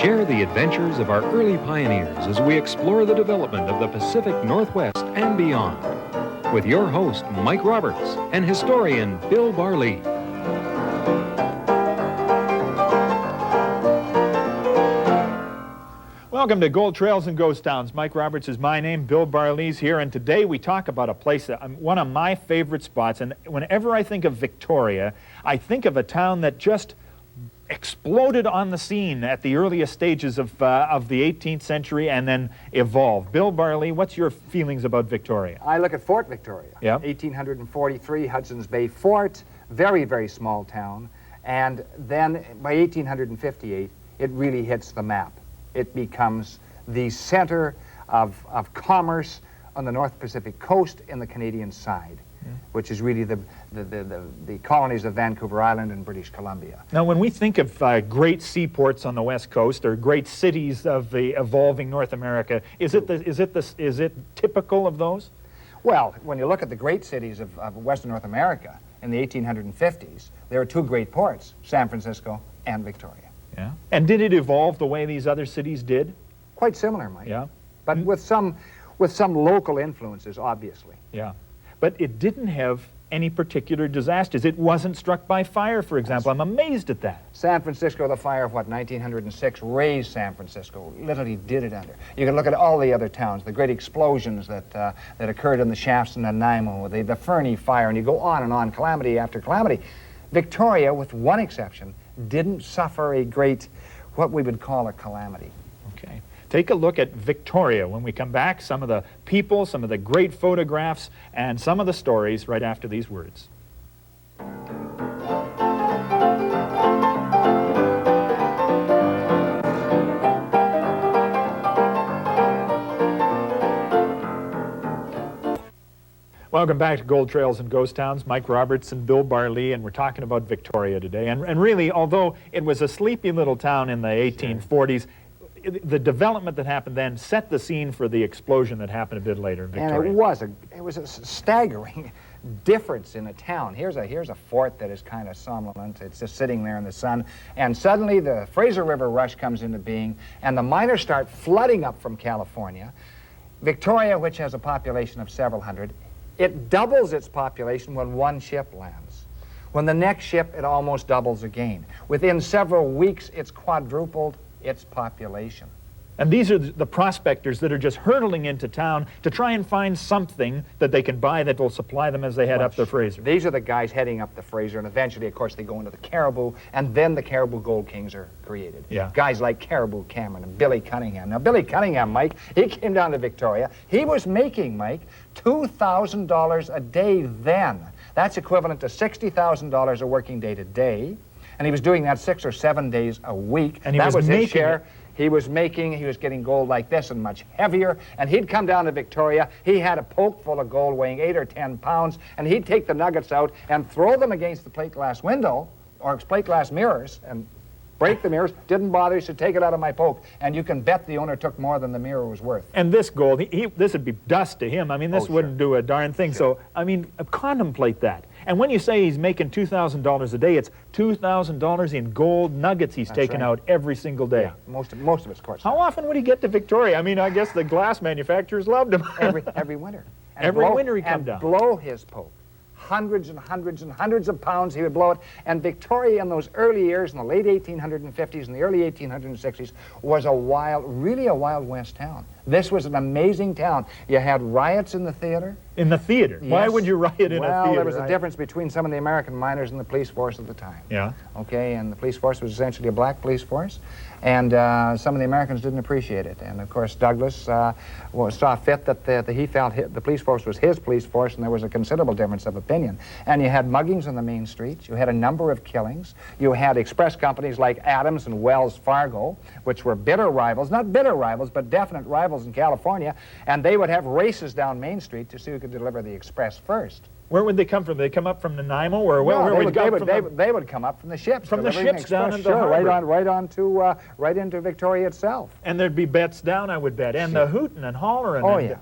Share the adventures of our early pioneers as we explore the development of the Pacific Northwest and beyond. With your host, Mike Roberts, and historian Bill Barlee. Welcome to Gold Trails and Ghost Towns. Mike Roberts is my name, Bill Barlee's here, and today we talk about a place that one of my favorite spots. And whenever I think of Victoria, I think of a town that just exploded on the scene at the earliest stages of the 18th century and then evolved. Bill Barlee, what's your feelings about Victoria? I look at Fort Victoria, Yep. 1843, Hudson's Bay Fort, very, very small town. And then by 1858, it really hits the map. It becomes the center of commerce on the North Pacific coast in the Canadian side, which is really the colonies of Vancouver Island and British Columbia. Now, when we think of great seaports on the West Coast or great cities of the evolving North America, is it typical of those? Well, when you look at the great cities of Western North America in the 1850s, there were two great ports, San Francisco and Victoria. Yeah. And did it evolve the way these other cities did? Quite similar, Mike. Yeah. But with some local influences, obviously. Yeah. But it didn't have any particular disasters. It wasn't struck by fire, for example. I'm amazed at that. San Francisco, the fire of what, 1906, razed San Francisco, literally did it under. You can look at all the other towns, the great explosions that occurred in the shafts in Nanaimo, the Fernie fire, and you go on, calamity after calamity. Victoria, with one exception, didn't suffer a great, what we would call a calamity. Okay. Take a look at Victoria when we come back, some of the people, some of the great photographs, and some of the stories right after these words. Welcome back to Gold Trails and Ghost Towns. Mike Roberts and Bill Barlee, and we're talking about Victoria today. And really, although it was a sleepy little town in the 1840s, the development that happened then set the scene for the explosion that happened a bit later in Victoria. And it was a staggering difference in a town. Here's a fort that is kind of somnolent. It's just sitting there in the sun. And suddenly the Fraser River rush comes into being, and the miners start flooding up from California. Victoria, which has a population of several hundred, it doubles its population when one ship lands. When the next ship, it almost doubles again. Within several weeks, it's quadrupled its population. And these are the prospectors that are just hurtling into town to try and find something that they can buy that will supply them as they head up the Fraser. These are the guys heading up the Fraser, and eventually, of course, they go into the Caribou, and then the Caribou Gold Kings are created. Yeah. Guys like Caribou Cameron and Billy Cunningham. Now, Billy Cunningham, Mike, he came down to Victoria. He was making, Mike, $2,000 a day then. That's equivalent to $60,000 a working day today, and he was doing that 6 or 7 days a week. And he that was his share. it. He was getting gold like this and much heavier, and he'd come down to Victoria. He had a poke full of gold weighing 8 or 10 pounds, and he'd take the nuggets out and throw them against the plate glass window or plate glass mirrors and break the mirrors. Didn't bother. He said, "Take it out of my poke." And you can bet the owner took more than the mirror was worth. And this gold, this would be dust to him. I mean, this wouldn't do a darn thing. Sure. So, I mean, contemplate that. And when you say he's making $2,000 a day, it's $2,000 in gold nuggets he's taking out every single day. Yeah, most of it's, of course. How often would he get to Victoria? I mean, I guess the glass manufacturers loved him. Every winter. And Every winter he'd come down. blow his poke. Hundreds and hundreds and hundreds of pounds he would blow it. And Victoria in those early years, in the late 1850s and the early 1860s, was really a Wild West town. This was an amazing town. You had riots in the theater. In the theater? Yes. Why would you riot in a theater? Well, there was a difference between some of the American miners and the police force at the time. Yeah. Okay, and the police force was essentially a black police force, and some of the Americans didn't appreciate it. And of course, Douglas saw fit that he felt the police force was his police force, and there was a considerable difference of opinion. And you had muggings on the main streets. You had a number of killings. You had express companies like Adams and Wells Fargo, which were bitter rivals, not bitter rivals, but definite rivals in California, and they would have races down Main Street to see who could deliver the express first. Where would they come from? They come up from Nanaimo, or they would come up from the ships. From the ships down into the harbor. right into Victoria itself. And there'd be bets down, I would bet, and the hooting and hollering. Oh yeah,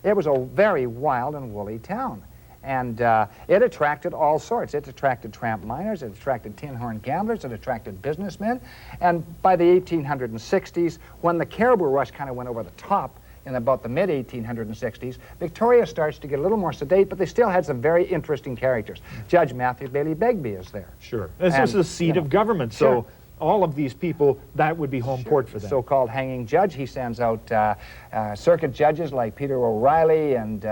it was a very wild and woolly town. And it attracted all sorts. It attracted tramp miners, it attracted tin horn gamblers, it attracted businessmen. And by the 1860s, when the caribou rush kind of went over the top, in about the mid-1860s, Victoria starts to get a little more sedate, but they still had some very interesting characters. Judge Matthew Bailey Begbie is there. Sure. This is the seat of government, so sure. all of these people, that would be home port for them. So-called hanging judge. He sends out circuit judges like Peter O'Reilly and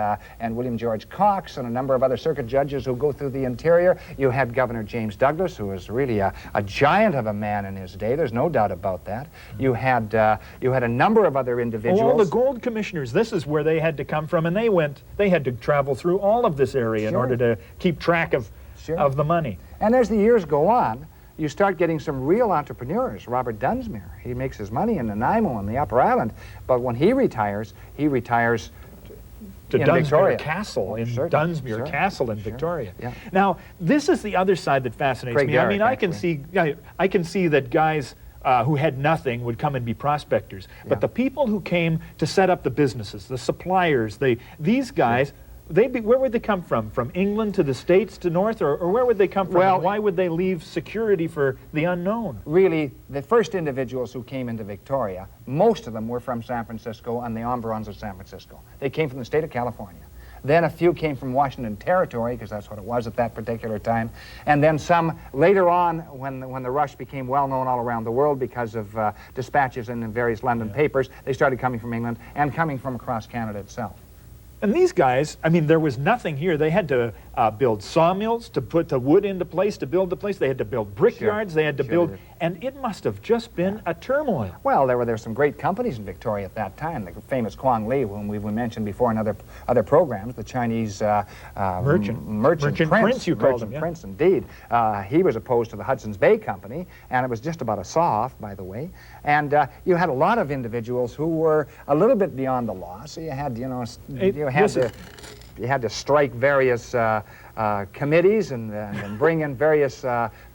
William George Cox and a number of other circuit judges who go through the interior. You had Governor James Douglas, who was really a giant of a man in his day. There's no doubt about that. You had a number of other individuals. All the gold commissioners, this is where they had to come from, and they had to travel through all of this area in order to keep track of the money. And as the years go on, you start getting some real entrepreneurs. Robert Dunsmuir, he makes his money in Nanaimo and the Upper Island, but when he retires to Dunsmuir Victoria. Castle, in Sure, Dunsmuir sure, Castle in sure, Victoria. yeah. Now, this is the other side that fascinates Craig me. I mean, Garrett, I can see that guys who had nothing would come and be prospectors, but the people who came to set up the businesses, the suppliers, these guys. Where would they come from? From England to the States to North, or where would they come from? Well, and why would they leave security for the unknown? Really, the first individuals who came into Victoria, most of them were from San Francisco and the environs of San Francisco. They came from the state of California. Then a few came from Washington Territory, because that's what it was at that particular time. And then some later on, when the rush became well known all around the world because of dispatches in the various London papers, they started coming from England and coming from across Canada itself. And these guys, I mean, there was nothing here. They had to build sawmills to put the wood into place, to build the place. They had to build brickyards. They had to build, and it must have just been a turmoil. Well, there were some great companies in Victoria at that time. The famous Quang Li, whom we mentioned before in other programs, the Chinese merchant prince, you called him, yeah. Prince, indeed. He was opposed to the Hudson's Bay Company, and it was just about a saw-off, by the way. And you had a lot of individuals who were a little bit beyond the law. So you had, you had to strike various committees and bring in various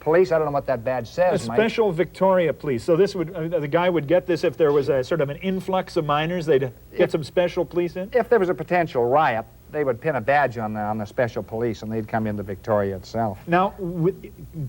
police. I don't know what that badge says, A special Victoria police. So this would the guy would get this if there was a sort of an influx of miners. They'd get some special police in. If there was a potential riot, they would pin a badge on the special police, and they'd come into Victoria itself. Now,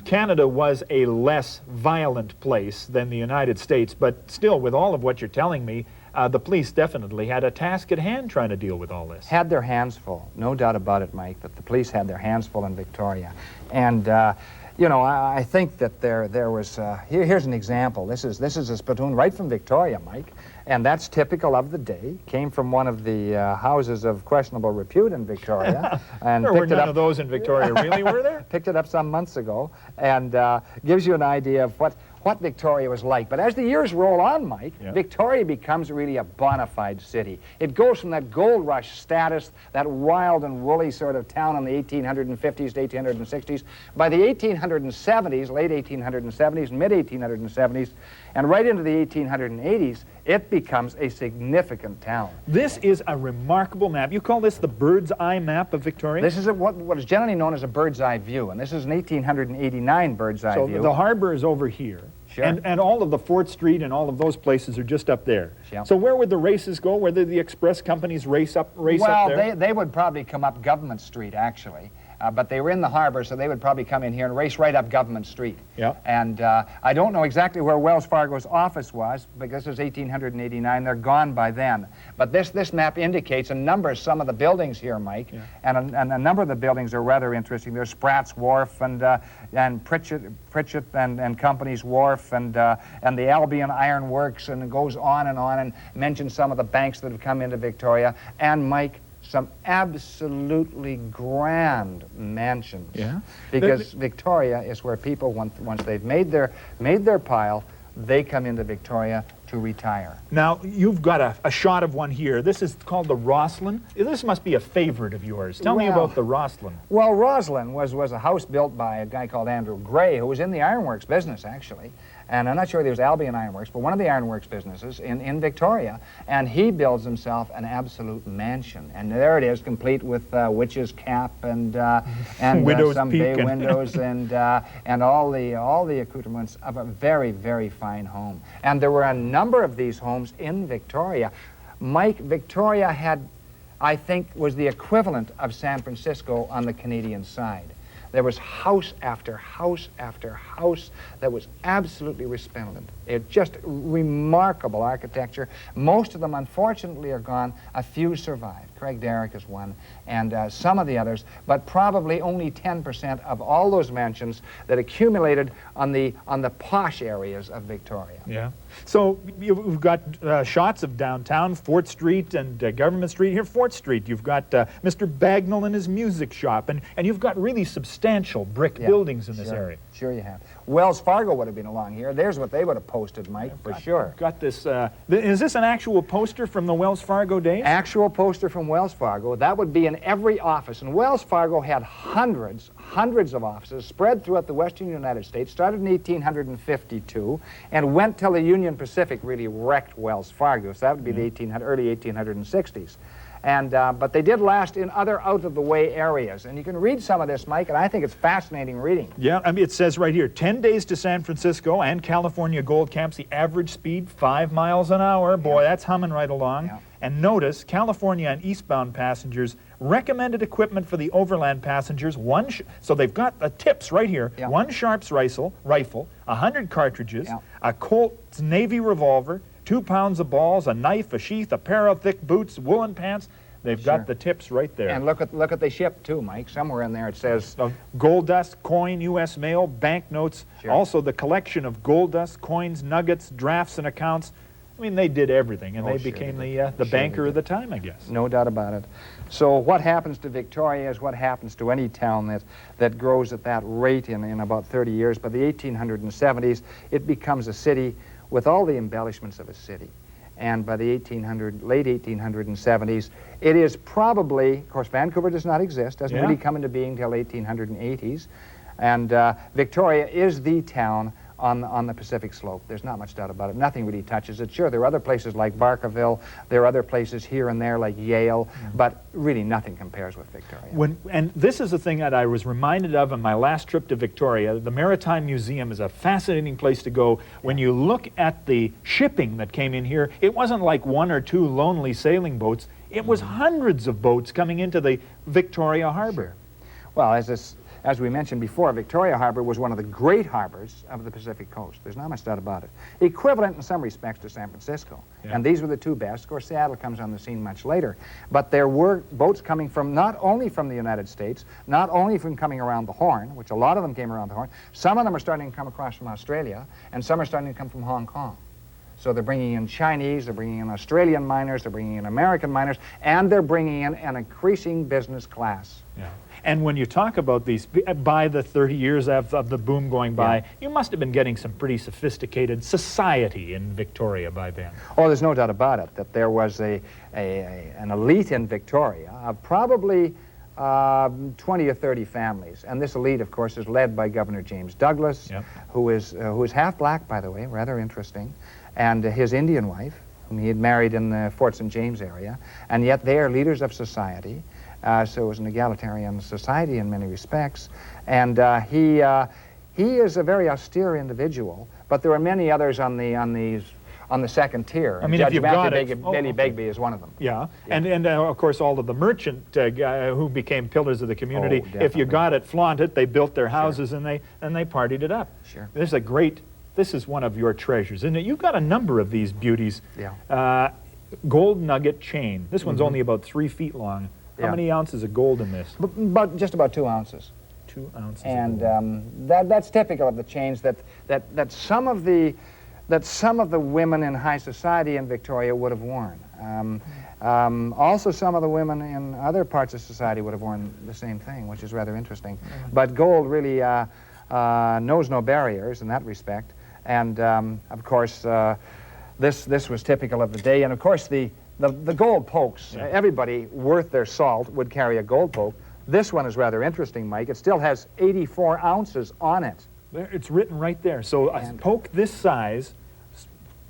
Canada was a less violent place than the United States, but still, with all of what you're telling me, the police definitely had a task at hand trying to deal with all this. Had their hands full, no doubt about it, Mike, that the police had their hands full in Victoria. And, I think that there was, here's an example. This is a spittoon right from Victoria, Mike, and that's typical of the day. Came from one of the houses of questionable repute in Victoria. And there were none of those in Victoria, really, were there? Picked it up some months ago, and gives you an idea of what Victoria was like. But as the years roll on, Mike, Victoria becomes really a bona fide city. It goes from that gold rush status, that wild and woolly sort of town in the 1850s to 1860s. By the 1870s, late 1870s, mid 1870s, and right into the 1880s, it becomes a significant town. This is a remarkable map. You call this the bird's eye map of Victoria? This is what is generally known as a bird's eye view, and this is an 1889 bird's eye view. So the harbor is over here. Sure. And all of the Fort Street and all of those places are just up there. Yeah. So where would the races go? Where did the express companies race up there? Well, they would probably come up Government Street, actually. But they were in the harbor, so they would probably come in here and race right up Government Street. Yeah. And I don't know exactly where Wells Fargo's office was, because this is 1889. They're gone by then. But this map indicates some of the buildings here, Mike, and a number of the buildings are rather interesting. There's Spratt's Wharf and Pritchett and Company's Wharf and the Albion Iron Works, and it goes on and mentions some of the banks that have come into Victoria. And Mike, some absolutely grand mansions. Yeah. Because Victoria is where people, once they've made their pile, they come into Victoria to retire. Now, you've got a shot of one here. This is called the Roslyn. This must be a favorite of yours. Tell me about the Roslyn. Well, Roslyn was a house built by a guy called Andrew Gray, who was in the ironworks business, actually. And I'm not sure there was Albion Ironworks, but one of the ironworks businesses in Victoria. And he builds himself an absolute mansion. And there it is, complete with witch's cap and some bay windows and all the accoutrements of a very, very fine home. And there were a number of these homes in Victoria. Mike, Victoria had I think, was the equivalent of San Francisco on the Canadian side. There was house after house after house that was absolutely resplendent. It just remarkable architecture. Most of them, unfortunately, are gone. A few survive. Craig Derrick is one, and some of the others, but probably only 10% of all those mansions that accumulated on the posh areas of Victoria. Yeah. So you've got shots of downtown, Fort Street and Government Street. Here, Fort Street, you've got Mr. Bagnall and his music shop, and you've got really substantial brick buildings in this area. Sure you have. Wells Fargo would have been along here. There's what they would have posted, Mike, for sure. Got this. Is this an actual poster from the Wells Fargo days? Actual poster from Wells Fargo. That would be in every office. And Wells Fargo had hundreds of offices spread throughout the western United States, started in 1852, and went till the Union Pacific really wrecked Wells Fargo. So that would be the early 1860s. And, but they did last in other out-of-the-way areas. And you can read some of this, Mike, and I think it's fascinating reading. Yeah, I mean, it says right here, 10 days to San Francisco and California gold camps, the average speed 5 miles an hour. Boy, that's humming right along. Yeah. And notice, California and eastbound passengers, recommended equipment for the overland passengers, so they've got the tips right here, Yeah. 1 Sharps rifle, 100 cartridges, Yeah. a Colt's Navy revolver, 2 pounds of balls, a knife, a sheath, a pair of thick boots, woolen pants. They've Sure. got the tips right there. And look at the ship, too, Mike. Somewhere in there it says... Gold dust, coin, U.S. mail, banknotes, Sure. also the collection of gold dust, coins, nuggets, drafts, and accounts. I mean, they did everything, and Oh, they sure became they the Sure banker they of the time, I guess. No doubt about it. So what happens to Victoria is what happens to any town that grows at that rate in about 30 years. By the 1870s, it becomes a city with all the embellishments of a city. And by the late 1870s, it is probably, of course, Vancouver does not exist, doesn't really come into being till 1880s. And Victoria is the town on the Pacific slope. There's not much doubt about it. Nothing really touches it. Sure, there are other places like Barkerville. There are other places here and there like Yale, but really nothing compares with Victoria. And this is the thing that I was reminded of on my last trip to Victoria. The Maritime Museum is a fascinating place to go. When you look at the shipping that came in here, it wasn't like 1 or 2 lonely sailing boats. It was hundreds of boats coming into the Victoria Harbor. Well, as we mentioned before, Victoria Harbor was one of the great harbors of the Pacific coast. There's not much doubt about it. Equivalent in some respects to San Francisco. Yeah. And these were the 2 best. Of course, Seattle comes on the scene much later. But there were boats coming from not only from the United States, not only from coming around the Horn, which a lot of them came around the Horn. Some of them are starting to come across from Australia, and some are starting to come from Hong Kong. So they're bringing in Chinese, they're bringing in Australian miners, they're bringing in American miners, and they're bringing in an increasing business class. Yeah. And when you talk about these, by the 30 years of the boom going by, you must have been getting some pretty sophisticated society in Victoria by then. Oh, there's no doubt about it, that there was an elite in Victoria of probably 20 or 30 families. And this elite, of course, is led by Governor James Douglas, who is half black, by the way, rather interesting, and his Indian wife, whom he had married in the Fort St. James area. And yet they are leaders of society. So it was an egalitarian society in many respects. And he is a very austere individual, but there are many others on the second tier. I mean, Judge if you've Matthew got Bailey Begbie is one of them. Yeah, and of course all of the merchant who became pillars of the community. Oh, If you definitely. got it, flaunt it. They built their houses and they partied it up. Sure. This is one of your treasures, isn't it? You've got a number of these beauties. Yeah. Gold nugget chain. This one's only about 3 feet long. How Yeah. many ounces of gold in this? But just about 2 ounces. 2 ounces. And of gold. that's typical of the chains that some of the women in high society in Victoria would have worn. Also, some of the women in other parts of society would have worn the same thing, which is rather interesting. But gold really knows no barriers in that respect. And of course, this was typical of the day. And of course, the gold pokes. Everybody worth their salt would carry a gold poke. This one is rather interesting, Mike. It still has 84 ounces on it. There, it's written right there. So a poke this size,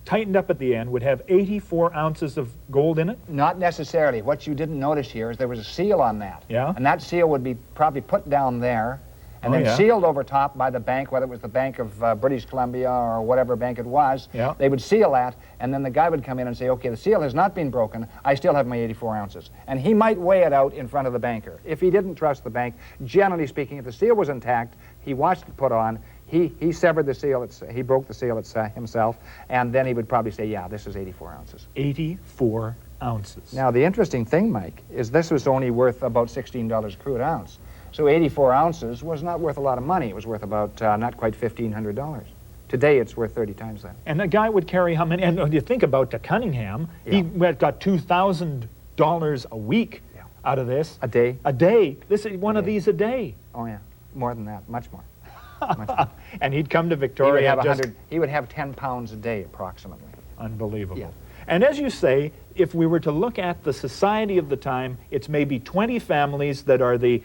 tightened up at the end, would have 84 ounces of gold in it? Not necessarily. What you didn't notice here is there was a seal on that. Yeah. And that seal would be probably put down there, and Oh, then yeah. sealed over top by the bank, whether it was the Bank of British Columbia or whatever bank it was. Yeah. They would seal that, and then the guy would come in and say, okay, the seal has not been broken. I still have my 84 ounces. And he might weigh it out in front of the banker. If he didn't trust the bank, generally speaking, if the seal was intact, he watched it put on, he severed the seal, he broke the seal himself, and then he would probably say, yeah, this is 84 ounces. 84 ounces. Now, the interesting thing, Mike, is this was only worth about $16 a crude ounce. So 84 ounces was not worth a lot of money. It was worth about not quite $1,500. Today, it's worth 30 times that. And the guy would carry how many? And you think about the Cunningham, he got $2,000 a week out of this. A day? A day. This is one of these a day. Oh, yeah. More than that. Much more. And he'd come to Victoria. He would have 10 pounds a day, approximately. Unbelievable. Yeah. And as you say, if we were to look at the society of the time, it's maybe 20 families that are the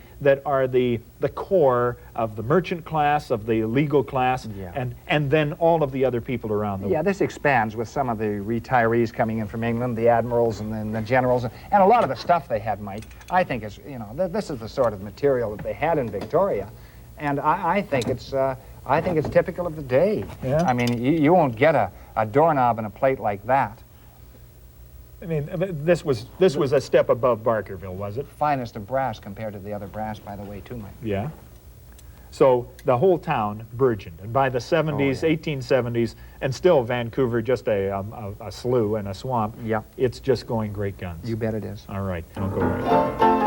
core of the merchant class, of the legal class, and then all of the other people around them. Yeah, this expands with some of the retirees coming in from England, the admirals and then the generals, and a lot of the stuff they had, Mike. I think is, you know, this is the sort of material that they had in Victoria, and I think it's typical of the day. Yeah. I mean, you won't get a doorknob and a plate like that. I mean, this was a step above Barkerville, was it? Finest of brass compared to the other brass, by the way, too, Mike. Yeah. So the whole town burgeoned, and by the 70s, 1870s, and still Vancouver just a slough and a swamp. Yeah. It's just going great guns. You bet it is. All right, I'll go right.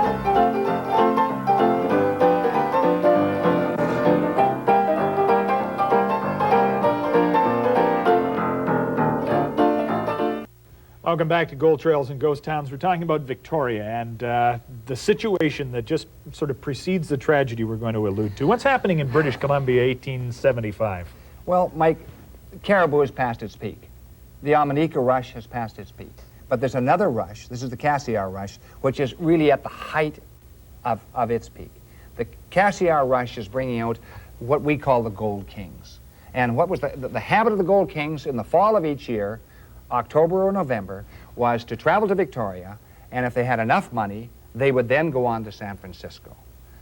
Welcome back to Gold Trails and Ghost Towns. We're talking about Victoria and the situation that just sort of precedes the tragedy we're going to allude to. What's happening in British Columbia 1875? Well, Mike, Caribou has passed its peak. The Amanika rush has passed its peak. But there's another rush, this is the Cassiar rush, which is really at the height of its peak. The Cassiar rush is bringing out what we call the Gold Kings. And what was the habit of the Gold Kings in the fall of each year, October or November, was to travel to Victoria, and if they had enough money, they would then go on to San Francisco.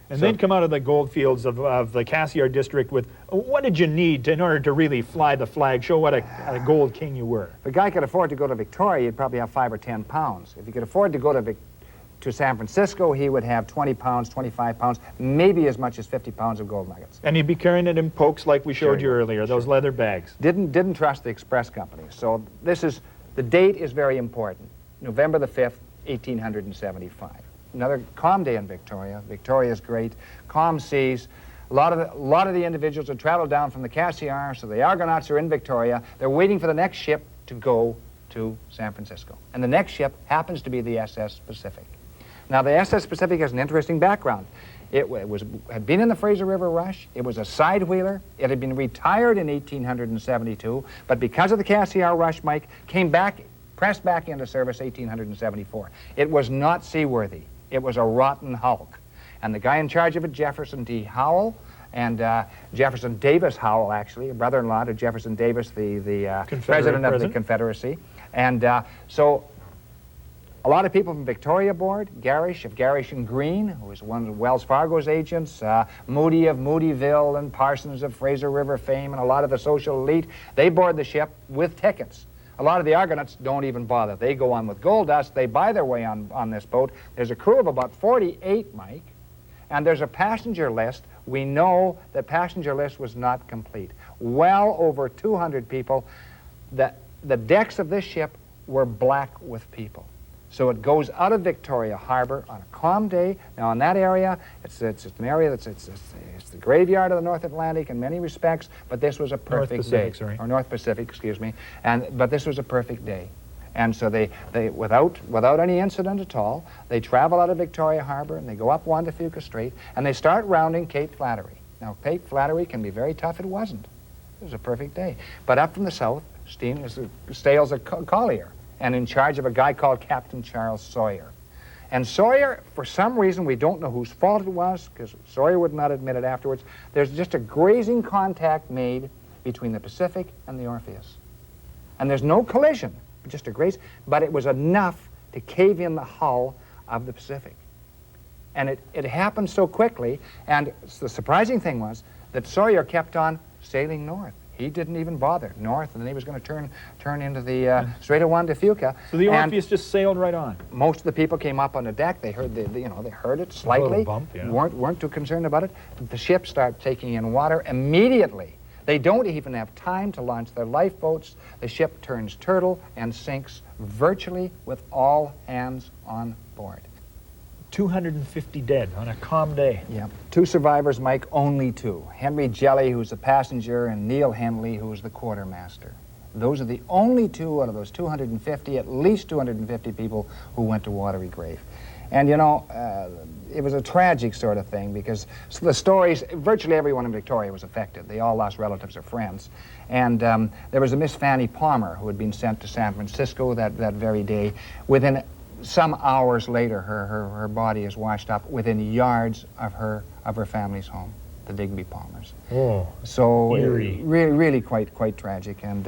And they'd come out of the gold fields of the Cassiar district with, what did you need in order to really fly the flag, show what a gold king you were? If a guy could afford to go to Victoria, he'd probably have 5 or 10 pounds. If he could afford to go to San Francisco, he would have 20 pounds, 25 pounds, maybe as much as 50 pounds of gold nuggets. And he'd be carrying it in pokes like we showed you earlier, those leather bags. Didn't trust the express company. So the date is very important, November the 5th, 1875. Another calm day in Victoria. Victoria's great, calm seas. A lot of the individuals had traveled down from the Cassiar, so the Argonauts are in Victoria. They're waiting for the next ship to go to San Francisco. And the next ship happens to be the SS Pacific. Now, the SS Pacific has an interesting background. It had been in the Fraser River Rush. It was a side-wheeler. It had been retired in 1872, but because of the Cassiar Rush, Mike, pressed back into service 1874. It was not seaworthy. It was a rotten hulk. And the guy in charge of it, Jefferson D. Howell, and Jefferson Davis Howell, actually, a brother-in-law to Jefferson Davis, the president of the Confederacy. And so a lot of people from Victoria board, Garish of Garish and Green, who was one of Wells Fargo's agents, Moody of Moodyville, and Parsons of Fraser River fame, and a lot of the social elite, they board the ship with tickets. A lot of the Argonauts don't even bother. They go on with gold dust. They buy their way on this boat. There's a crew of about 48, Mike, and there's a passenger list. We know the passenger list was not complete. Well over 200 people. The decks of this ship were black with people. So it goes out of Victoria Harbor on a calm day. Now, in that area, it's an area it's the graveyard of the North Atlantic in many respects, but this was a perfect day. Or North Pacific, excuse me. But this was a perfect day. And so they without any incident at all, they travel out of Victoria Harbor and they go up Juan de Fuca Strait and they start rounding Cape Flattery. Now, Cape Flattery can be very tough. It wasn't. It was a perfect day. But up from the south, sails a collier, and in charge of a guy called Captain Charles Sawyer. And Sawyer, for some reason, we don't know whose fault it was, because Sawyer would not admit it afterwards, there's just a grazing contact made between the Pacific and the Orpheus. And there's no collision, just a graze, but it was enough to cave in the hull of the Pacific. And it happened so quickly, and the surprising thing was that Sawyer kept on sailing north. He didn't even bother north, and then he was going to turn into the Strait of Juan de Fuca. So the and Orpheus just sailed right on. most of the people came up on the deck. They heard they heard it slightly. A little bump, yeah. weren't too concerned about it. The ship started taking in water immediately. They don't even have time to launch their lifeboats. The ship turns turtle and sinks virtually with all hands on board. 250 dead on a calm day. Yeah. 2 survivors, Mike, only 2. Henry Jelly, who was the passenger, and Neil Henley, who was the quartermaster. Those are the only 2 out of those 250, at least 250 people who went to watery grave. And, you know, it was a tragic sort of thing because the stories, virtually everyone in Victoria was affected. They all lost relatives or friends. And there was a Miss Fanny Palmer who had been sent to San Francisco that very day. Within some hours later, her body is washed up within yards of her family's home, the Digby Palmers. Oh, so eerie. Really quite tragic. And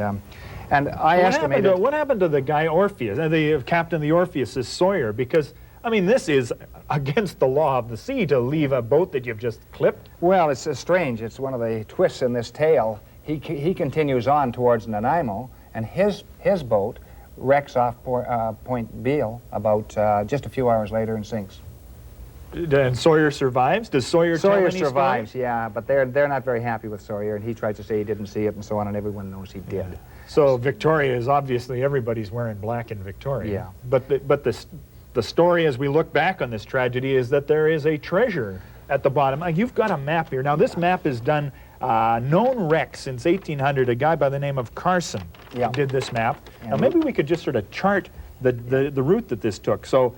I estimated. What happened to the guy Orpheus, the captain of the Orpheus is Sawyer? Because I mean, this is against the law of the sea to leave a boat that you've just clipped. Well, it's strange. It's one of the twists in this tale. He continues on towards Nanaimo, and his boat wrecks off Point Beale about just a few hours later and sinks. And Sawyer survives? Does Sawyer tell any survives, story? yeah, but they're not very happy with Sawyer, and he tries to say he didn't see it and so on, and everyone knows he did. Yeah. So Victoria is obviously, everybody's wearing black in Victoria. Yeah. But the story as we look back on this tragedy is that there is a treasure at the bottom. You've got a map here. Now this map is done known wrecks since 1800. A guy by the name of Carson did this map. And now maybe we could just sort of chart the route that this took. So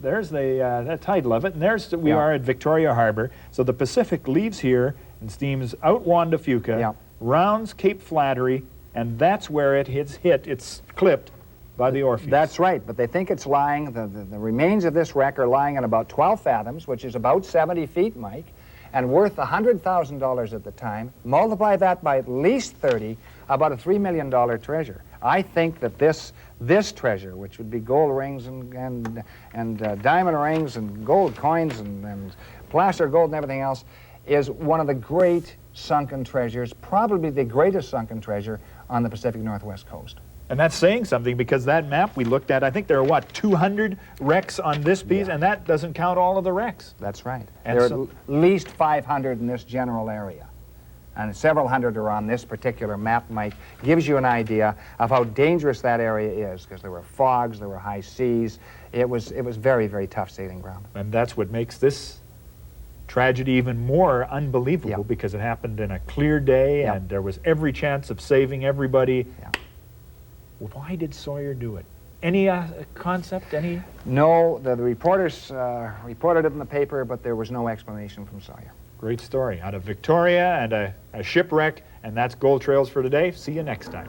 there's the title of it, and there's we are at Victoria Harbor. So the Pacific leaves here and steams out Juan de Fuca, rounds Cape Flattery, and that's where it's clipped by the Orpheus. That's right, but they think it's lying, the remains of this wreck are lying at about 12 fathoms, which is about 70 feet, Mike, and worth $100,000 at the time. Multiply that by at least 30, about a $3 million treasure. I think that this treasure, which would be gold rings and diamond rings and gold coins and placer gold and everything else, is one of the great sunken treasures, probably the greatest sunken treasure on the Pacific Northwest coast. And that's saying something because that map we looked at, I think there are, 200 wrecks on this piece, and that doesn't count all of the wrecks. That's right. And there are at least 500 in this general area. And several hundred are on this particular map, Mike. Gives you an idea of how dangerous that area is, because there were fogs, there were high seas. It was very, very tough sailing ground. And that's what makes this tragedy even more unbelievable, because it happened in a clear day, and there was every chance of saving everybody. Why did Sawyer do it? Any concept? Any? No, the reporters reported it in the paper, but there was no explanation from Sawyer. Great story out of Victoria and a shipwreck, and that's Gold Trails for today. See you next time.